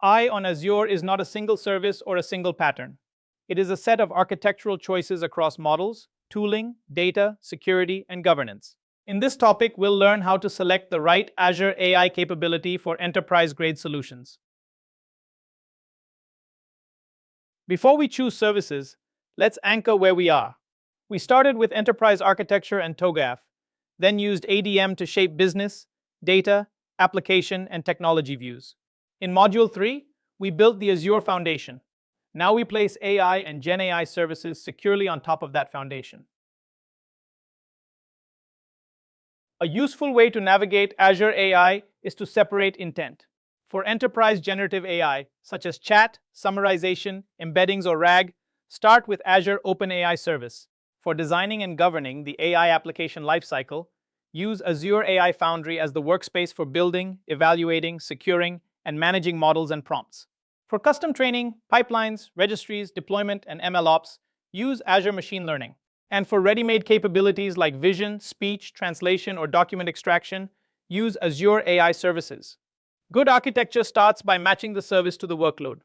AI on Azure is not a single service or a single pattern. It is a set of architectural choices across models, tooling, data, security, and governance. In this topic, we'll learn how to select the right Azure AI capability for enterprise-grade solutions. Before we choose services, let's anchor where we are. We started with enterprise architecture and TOGAF, then used ADM to shape business, data, application, and technology views. In Module 3, we built the Azure Foundation. Now we place AI and Gen AI services securely on top of that foundation. A useful way to navigate Azure AI is to separate intent. For enterprise generative AI, such as chat, summarization, embeddings, or RAG, start with Azure OpenAI Service. For designing and governing the AI application lifecycle, use Azure AI Foundry as the workspace for building, evaluating, securing, and managing models and prompts. For custom training, pipelines, registries, deployment, and MLOps, use Azure Machine Learning. And for ready-made capabilities like vision, speech, translation, or document extraction, use Azure AI Services. Good architecture starts by matching the service to the workload.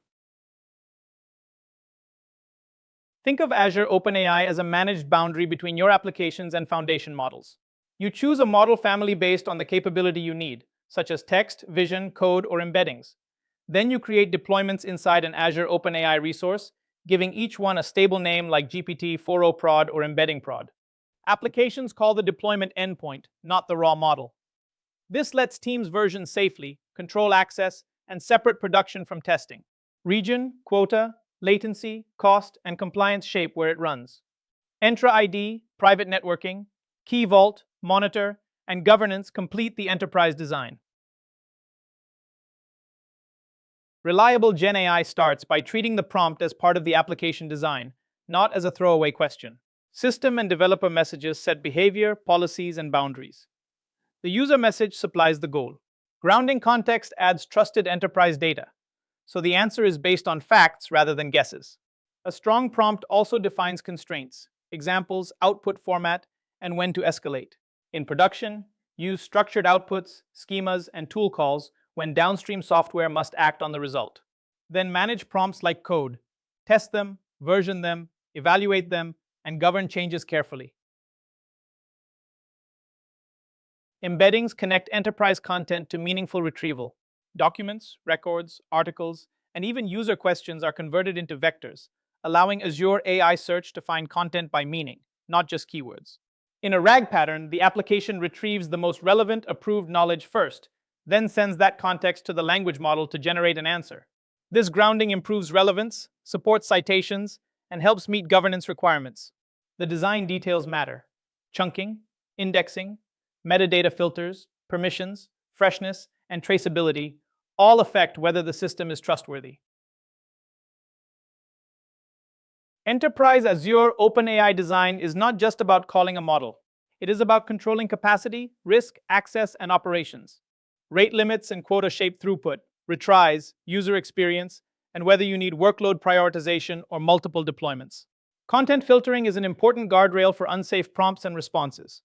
Think of Azure OpenAI as a managed boundary between your applications and foundation models. You choose a model family based on the capability you need, such as text, vision, code, or embeddings. Then you create deployments inside an Azure OpenAI resource, giving each one a stable name like GPT-4o prod or embedding prod. Applications call the deployment endpoint, not the raw model. This lets teams version safely, control access, and separate production from testing. Region, quota, latency, cost, and compliance shape where it runs. Entra ID, private networking, key vault, monitor, and governance complete the enterprise design. Reliable Gen AI starts by treating the prompt as part of the application design, not as a throwaway question. System and developer messages set behavior, policies, and boundaries. The user message supplies the goal. Grounding context adds trusted enterprise data, so the answer is based on facts rather than guesses. A strong prompt also defines constraints, examples, output format, and when to escalate. In production, use structured outputs, schemas, and tool calls when downstream software must act on the result. Then manage prompts like code. Test them, version them, evaluate them, and govern changes carefully. Embeddings connect enterprise content to meaningful retrieval. Documents, records, articles, and even user questions are converted into vectors, allowing Azure AI Search to find content by meaning, not just keywords. In a RAG pattern, the application retrieves the most relevant approved knowledge first, then sends that context to the language model to generate an answer. This grounding improves relevance, supports citations, and helps meet governance requirements. The design details matter. Chunking, indexing, metadata filters, permissions, freshness, and traceability all affect whether the system is trustworthy. Enterprise Azure OpenAI design is not just about calling a model. It is about controlling capacity, risk, access, and operations. Rate limits and quota-shaped throughput, retries, user experience, and whether you need workload prioritization or multiple deployments. Content filtering is an important guardrail for unsafe prompts and responses,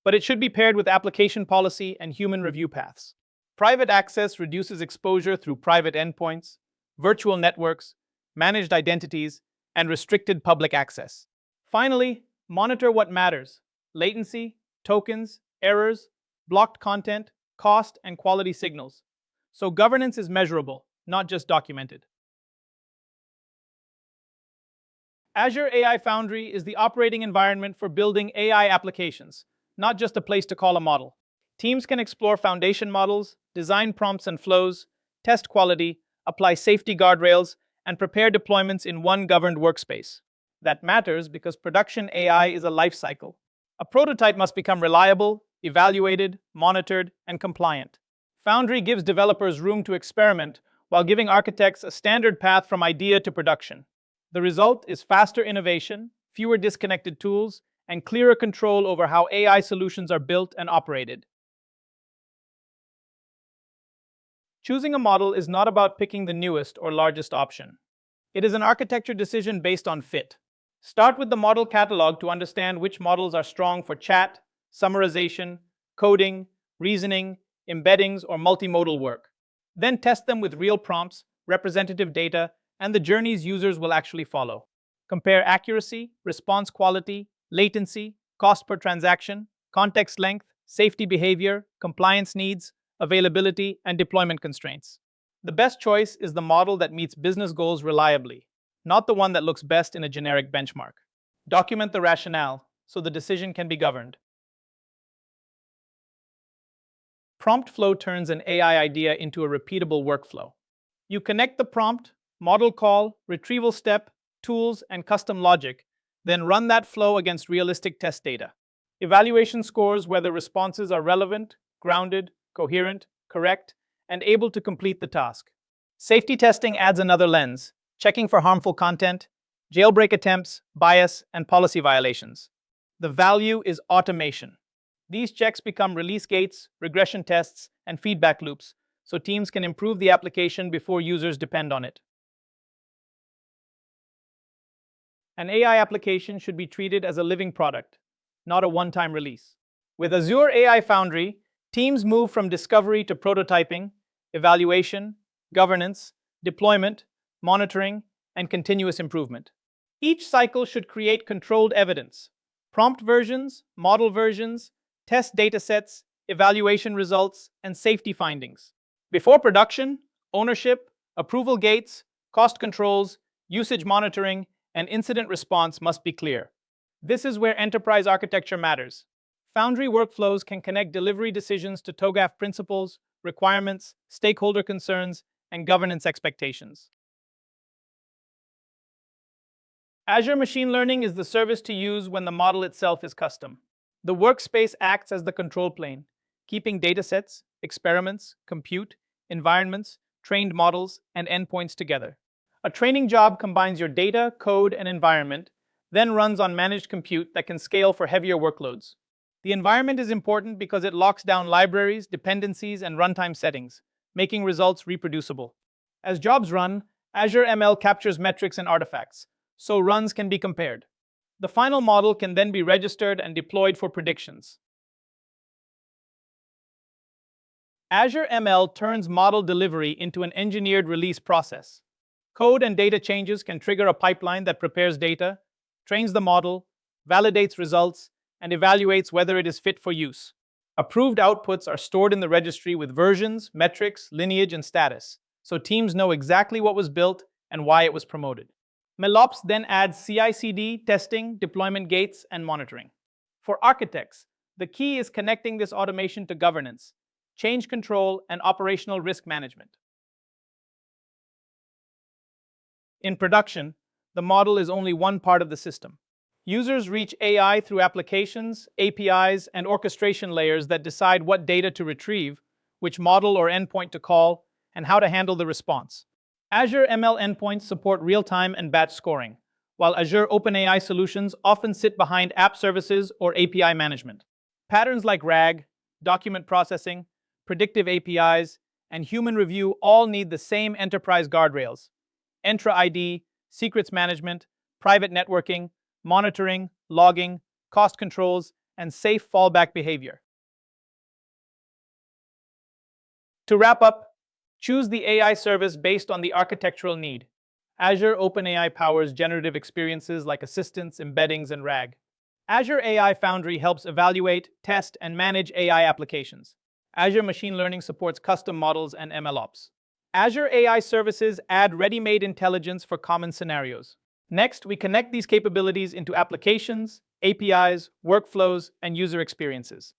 but it should be paired with application policy and human review paths. Private access reduces exposure through private endpoints, virtual networks, managed identities, and restricted public access. Finally, monitor what matters: latency, tokens, errors, blocked content, cost, and quality signals. So governance is measurable, not just documented. Azure AI Foundry is the operating environment for building AI applications, not just a place to call a model. Teams can explore foundation models, design prompts and flows, test quality, apply safety guardrails, and prepare deployments in one governed workspace. That matters because production AI is a lifecycle. A prototype must become reliable, evaluated, monitored, and compliant. Foundry gives developers room to experiment while giving architects a standard path from idea to production. The result is faster innovation, fewer disconnected tools, and clearer control over how AI solutions are built and operated. Choosing a model is not about picking the newest or largest option. It is an architecture decision based on fit. Start with the model catalog to understand which models are strong for chat, summarization, coding, reasoning, embeddings, or multimodal work. Then test them with real prompts, representative data, and the journeys users will actually follow. Compare accuracy, response quality, latency, cost per transaction, context length, safety behavior, compliance needs, availability, and deployment constraints. The best choice is the model that meets business goals reliably, not the one that looks best in a generic benchmark. Document the rationale so the decision can be governed. Prompt flow turns an AI idea into a repeatable workflow. You connect the prompt, model call, retrieval step, tools, and custom logic, then run that flow against realistic test data. Evaluation scores whether responses are relevant, grounded, coherent, correct, and able to complete the task. Safety testing adds another lens, checking for harmful content, jailbreak attempts, bias, and policy violations. The value is automation. These checks become release gates, regression tests, and feedback loops, so teams can improve the application before users depend on it. An AI application should be treated as a living product, not a one-time release. With Azure AI Foundry, teams move from discovery to prototyping, evaluation, governance, deployment, monitoring, and continuous improvement. Each cycle should create controlled evidence, prompt versions, model versions, test datasets, evaluation results, and safety findings. Before production, ownership, approval gates, cost controls, usage monitoring, and incident response must be clear. This is where enterprise architecture matters. Foundry workflows can connect delivery decisions to TOGAF principles, requirements, stakeholder concerns, and governance expectations. Azure Machine Learning is the service to use when the model itself is custom. The workspace acts as the control plane, keeping datasets, experiments, compute, environments, trained models, and endpoints together. A training job combines your data, code, and environment, then runs on managed compute that can scale for heavier workloads. The environment is important because it locks down libraries, dependencies, and runtime settings, making results reproducible. As jobs run, Azure ML captures metrics and artifacts, so runs can be compared. The final model can then be registered and deployed for predictions. Azure ML turns model delivery into an engineered release process. Code and data changes can trigger a pipeline that prepares data, trains the model, validates results, and evaluates whether it is fit for use. Approved outputs are stored in the registry with versions, metrics, lineage, and status, so teams know exactly what was built and why it was promoted. MLOps then adds CI/CD, testing, deployment gates, and monitoring. For architects, the key is connecting this automation to governance, change control, and operational risk management. In production, the model is only one part of the system. Users reach AI through applications, APIs, and orchestration layers that decide what data to retrieve, which model or endpoint to call, and how to handle the response. Azure ML endpoints support real-time and batch scoring, while Azure OpenAI solutions often sit behind app services or API management. Patterns like RAG, document processing, predictive APIs, and human review all need the same enterprise guardrails: Entra ID, secrets management, private networking, monitoring, logging, cost controls, and safe fallback behavior. To wrap up, choose the AI service based on the architectural need. Azure OpenAI powers generative experiences like assistants, embeddings, and RAG. Azure AI Foundry helps evaluate, test, and manage AI applications. Azure Machine Learning supports custom models and MLOps. Azure AI Services add ready-made intelligence for common scenarios. Next, we connect these capabilities into applications, APIs, workflows, and user experiences.